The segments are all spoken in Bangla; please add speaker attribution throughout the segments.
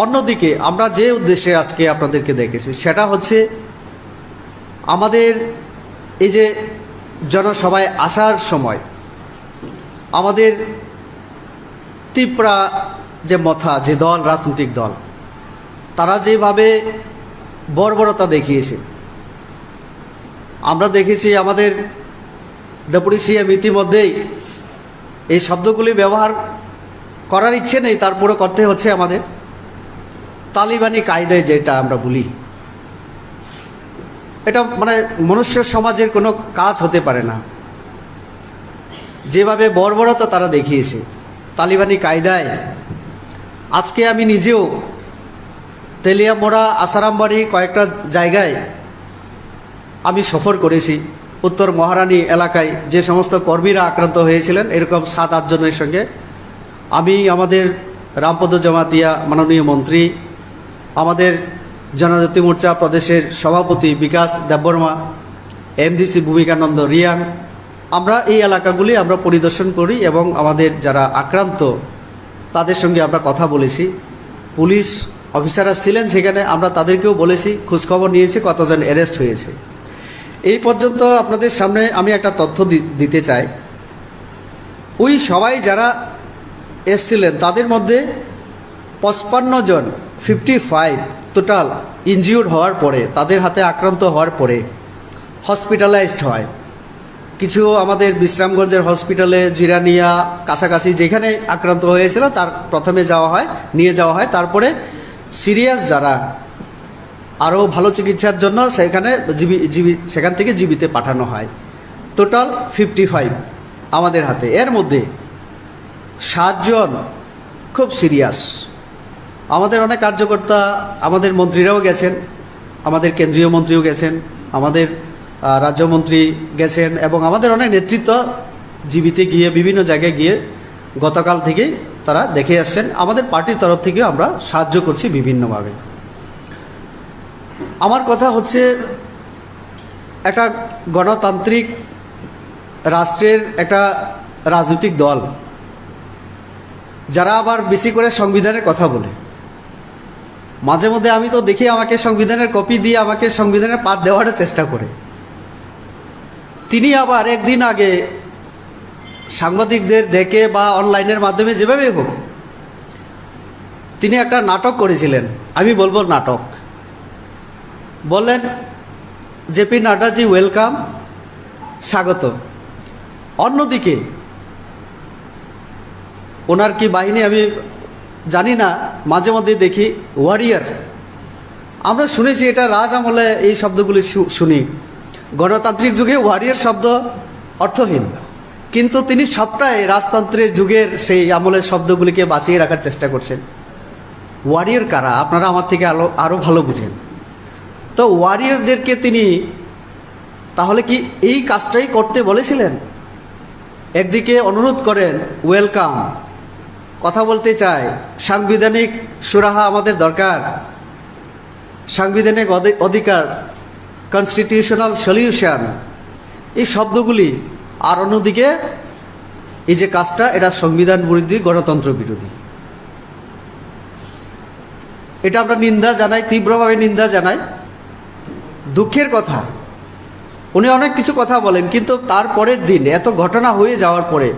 Speaker 1: অন্যদিকে আমরা যে উদ্দেশ্যে আজকে আপনাদেরকে দেখেছি সেটা হচ্ছে আমাদের এই যে জনসভায় আসার সময় আমাদের ত্রিপুরা যে মথা যে দল, রাজনৈতিক দল, তারা যেভাবে বর্বরতা দেখিয়েছে, আমরা দেখেছি আমাদের ডেপুটি সিএম ইতিমধ্যেই এই শব্দগুলি ব্যবহার করার ইচ্ছে নেই, তারপরে করতে হচ্ছে আমাদের। তালিবানি কায়দায় যেটা আমরা বলি, এটা মানে মনুষ্য সমাজের কোনো কাজ হতে পারে না। যেভাবে বর্বরতা তারা দেখিয়েছে তালিবানি কায়দায়, আজকে আমি নিজেও তেলিয়ামোড়া, আসারামবাড়ি কয়েকটা জায়গায় আমি সফর করেছি। উত্তর মহারানী এলাকায় যে সমস্ত কর্মীরা আক্রান্ত হয়েছিলেন, এরকম 7-8 জনের সঙ্গে আমি, আমাদের রামপদ জমাতিয়া মাননীয় মন্ত্রী, আমাদের জনজাতি মোর্চা প্রদেশের সভাপতি বিকাশ দেববর্মা, এমডিসি ভূমিকানন্দ রিয়াং, আমরা এই এলাকাগুলি আমরা পরিদর্শন করি এবং আমাদের যারা আক্রান্ত তাদের সঙ্গে আমরা কথা বলেছি। পুলিশ অফিসাররা ছিলেন সেখানে, আমরা তাদেরকেও বলেছি, খোঁজখবর নিয়েছি কতজন অ্যারেস্ট হয়েছে। এই পর্যন্ত আপনাদের সামনে আমি একটা তথ্য দিতে চাই। ওই সবাই যারা এসছিলেন তাদের মধ্যে 55 জন, 55 টোটাল ইনজিউর্ড হওয়ার পরে, তাদের হাতে আক্রান্ত হওয়ার পরে হসপিটালাইজড হয়। কিছু আমাদের বিশ্রামগঞ্জের হসপিটালে, জিরানিয়া কাছাকাছি যেখানে আক্রান্ত হয়েছিল তার প্রথমে নিয়ে যাওয়া হয়। তারপরে সিরিয়াস যারা আরও ভালো চিকিৎসার জন্য সেখান থেকে জীবিতে পাঠানো হয়। টোটাল 55 আমাদের হাতে। এর মধ্যে 7 জন খুব সিরিয়াস। আমাদের অনেক কার্যকর্তা, আমাদের মন্ত্রীরাও গেছেন, আমাদের কেন্দ্রীয় মন্ত্রীও গেছেন, আমাদের রাজ্যমন্ত্রী গেছেন এবং আমাদের অনেক নেতৃত্ব জীবিতে গিয়ে বিভিন্ন জায়গায় গিয়ে গতকাল থেকে তারা দেখে আসছেন। আমাদের পার্টির তরফ থেকে আমরা সাহায্য করছি বিভিন্নভাবে। আমার কথা হচ্ছে, একটা গণতান্ত্রিক রাষ্ট্রের একটা রাজনৈতিক দল যারা আবার বেশি করে সংবিধানের কথা বলে, মাঝে মধ্যে আমি তো দেখি আমাকে সংবিধানের কপি দিয়ে আমাকে সংবিধানের পাঠ দেওয়ার চেষ্টা করে। তিনি আবার একদিন আগে সাংবাদিকদের দেখে বা অনলাইনের মাধ্যমে যেভাবে হোক তিনি একটা নাটক করেছিলেন। আমি বলবো নাটক। বললেন, জেপি নাড্ডাজি ওয়েলকাম, স্বাগত। অন্যদিকে ওনার কি বাহিনী আমি জানি না, মাঝে মধ্যে দেখি ওয়ারিয়ার। আমরা শুনেছি, এটা রাজ আমলে এই শব্দগুলি শুনি। গণতান্ত্রিক যুগে ওয়ারিয়ার শব্দ অর্থহীন, কিন্তু তিনি সবটাই রাজতন্ত্রের যুগের সেই আমলের শব্দগুলিকে বাঁচিয়ে রাখার চেষ্টা করছেন। ওয়ারিয়ার কারা? আপনারা আমার থেকে আরও ভালো বুঝেন। তো ওয়ারিয়ারদেরকে তিনি তাহলে কি এই কাজটাই করতে বলেছিলেন? একদিকে অনুরোধ করেন ওয়েলকাম, কথা বলতে চায়, সাংবিধানিক সুরাহা আমাদের দরকার, সাংবিধানিক অধিকার, কনস্টিটিউশনাল সলিউশন, এই শব্দগুলি। আর অন্যদিকে এই যে কাজটা, এটা সংবিধান বিরোধী, গণতন্ত্র বিরোধী। এটা আমরা নিন্দা জানাই, তীব্রভাবে নিন্দা জানাই। দুঃখের কথা, উনি অনেক কিছু কথা বলেন, কিন্তু তারপরের দিন এত ঘটনা হয়ে যাওয়ার পরে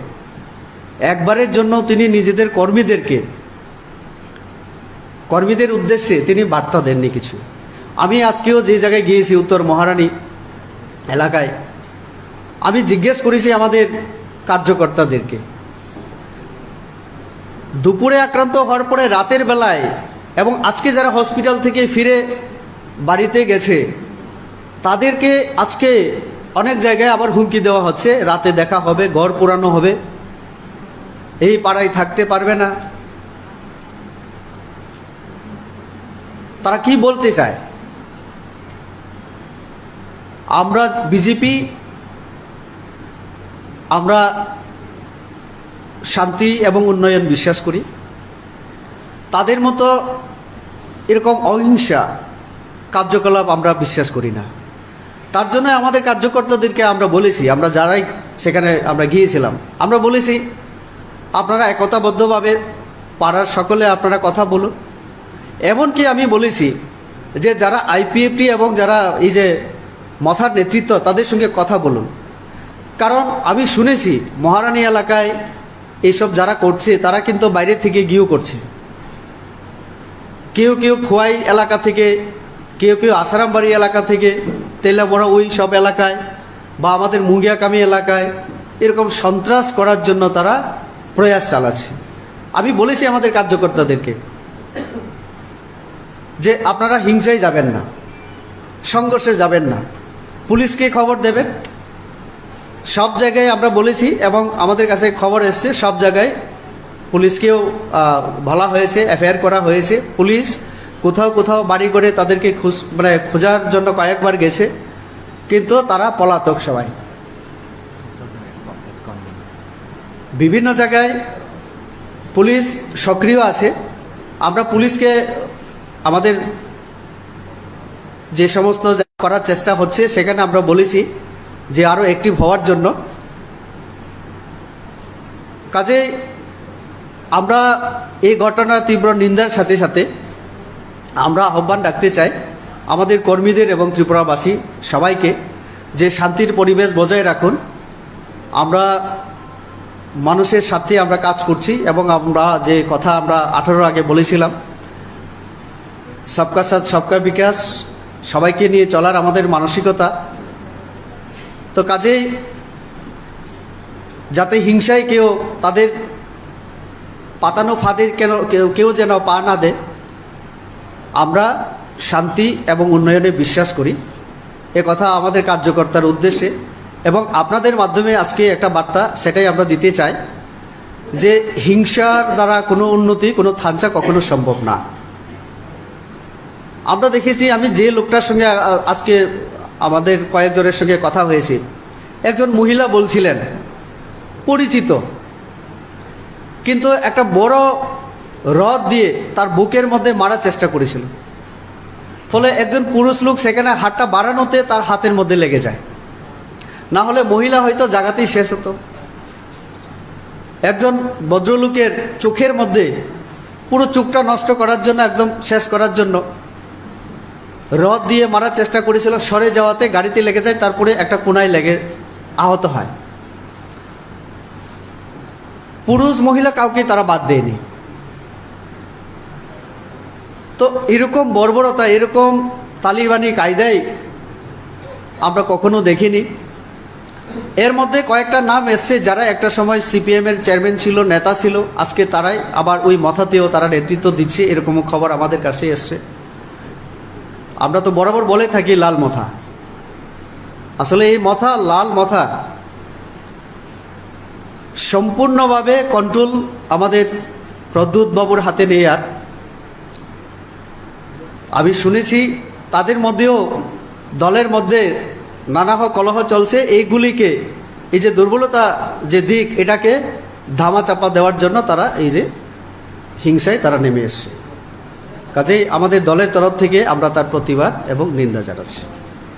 Speaker 1: একবারের জন্য তিনি নিজেদের কর্মীদের উদ্দেশ্যে তিনি বার্তা দেননি কিছু। আমি আজকেও যে জায়গায় গিয়েছি, উত্তর মহারানী এলাকায়, আমি জিজ্ঞেস করেছি আমাদের কার্যকর্তাদেরকে, দুপুরে আক্রান্ত হওয়ার পরে রাতের বেলায় এবং আজকে যারা হসপিটাল থেকে ফিরে বাড়িতে গেছে তাদেরকে আজকে অনেক জায়গায় আবার হুমকি দেওয়া হচ্ছে, রাতে দেখা হবে, ঘর পোড়ানো হবে, এই পাড়ায় থাকতে পারবে না। তারা কি বলতে চায়? আমরা বিজেপি, আমরা শান্তি এবং উন্নয়ন বিশ্বাস করি। তাদের মতো এরকম অহিংসা কার্যকলাপ আমরা বিশ্বাস করি না। তার জন্য আমাদের কার্যকর্তাদেরকে আমরা বলেছি, আমরা যারাই সেখানে আমরা গিয়েছিলাম, আমরা বলেছি আপনারা একতাবদ্ধভাবে পাড়ার সকলে আপনারা কথা বলুন এমনকি আমি বলেছি যে যারা আইপিএফটি এবং যারা এই যে মথার নেতৃত্ব তাদের সঙ্গে কথা বলুন, কারণ আমি শুনেছি মহারানী এলাকায় এইসব যারা করছে তারা কিন্তু বাইরে থেকে গিয়েও করছে। কেউ কেউ খোয়াই এলাকা থেকে, কেউ কেউ আসারামবাড়ি এলাকা থেকে, তেলামোড়া ওই সব এলাকায় বা আমাদের মুঙ্গিয়াকামি এলাকায় এরকম সন্ত্রাস করার জন্য তারা প্রয়াস চালাচ্ছে। আমি বলেছি আমাদের কার্যকর্তাদেরকে যে আপনারা হিংসায় যাবেন না, সংঘর্ষে যাবেন না, পুলিশকে খবর দেবেন। সব জায়গায় আমরা বলেছি এবং আমাদের কাছে খবর এসছে, সব জায়গায় পুলিশকেও বলা হয়েছে, এফআইআর করা হয়েছে। পুলিশ কোথাও কোথাও বাড়ি করে তাদেরকে খোঁজার জন্য কয়েকবার গেছে, কিন্তু তারা পলাতক সবাই। বিভিন্ন জায়গায় পুলিশ সক্রিয় আছে। আমরা পুলিশকে আমাদের যে সমস্ত করার চেষ্টা হচ্ছে সেখানে আমরা বলেছি যে আরও অ্যাক্টিভ হওয়ার জন্য। কাজে আমরা এই ঘটনার তীব্র নিন্দার সাথে সাথে আমরা আহ্বান রাখতে চাই আমাদের কর্মীদের এবং ত্রিপুরাবাসী সবাইকে যে শান্তির পরিবেশ বজায় রাখুন। আমরা মানুষের সাথে আমরা কাজ করছি এবং আমরা যে কথা আমরা 18 আগে বলেছিলাম, সবকা সাথ সবকা বিকাশ, সবাইকে নিয়ে চলার আমাদের মানসিকতা। তো কাজেই যাতে হিংসায় কেউ তাদের পাতানো ফাঁদে কেউ যেন পা না দেয়। আমরা শান্তি এবং উন্নয়নে বিশ্বাস করি, এ কথা আমাদের কার্যকর্তার উদ্দেশ্যে এবং আপনাদের মাধ্যমে আজকে একটা বার্তা সেটাই আমরা দিতে চাই যে হিংসার দ্বারা কোনো উন্নতি, কোনো থাঞ্চা কখনো সম্ভব না। আমরা দেখেছি, আমি যে লোকটার সঙ্গে আজকে আমাদের কয়েকজনের সঙ্গে কথা হয়েছে, একজন মহিলা বলছিলেন পরিচিত, কিন্তু একটা বড় রড দিয়ে তার বুকের মধ্যে মারার চেষ্টা করেছিল। ফলে একজন পুরুষ লোক সেখানে হাতটা বাড়ানোতে তার হাতের মধ্যে লেগে যায়, না হলে মহিলা হয়তো জায়গাতেই শেষ হতো। একজন ভদ্রলোকের চোখের মধ্যে পুরো চোখটা নষ্ট করার জন্য, একদম শেষ করার জন্য রড দিয়ে মারার চেষ্টা করেছিল। সরে যাওয়াতে গাড়িতে লেগে যায়, তারপরে একটা কোনায় লেগে আহত হয়। পুরুষ মহিলা কাউকে তারা বাদ দেয়নি। তো এরকম বর্বরতা, এরকম তালিবানি কায়দায় আমরা কখনো দেখিনি। এর মধ্যে কয়েকটা নাম এসছে যারা একটা সময় সিপিএমের চেয়ারম্যান ছিল, নেতা ছিল, আজকে তারাই আবার ওই মথাতেও তারা নেতৃত্ব দিচ্ছে, এরকম খবর আমাদের কাছে এসছে। আমরা তো বরাবর বলে থাকি লাল মথা, আসলে এই মথা, লাল মথা সম্পূর্ণভাবে কন্ট্রোল আমাদের প্রদ্যুৎ বাবুর হাতে নেই। আর আমি শুনেছি তাদের মধ্যেও, দলের মধ্যে নানা কলহ চলছে। এইগুলিকে, এই যে দুর্বলতা যে দিক, এটাকে ধামাচাপা দেওয়ার জন্য তারা এই যে হিংসায় তারা নেমে এসছে। কাজেই আমাদের দলের তরফ থেকে আমরা তার প্রতিবাদ এবং নিন্দা জানাচ্ছি।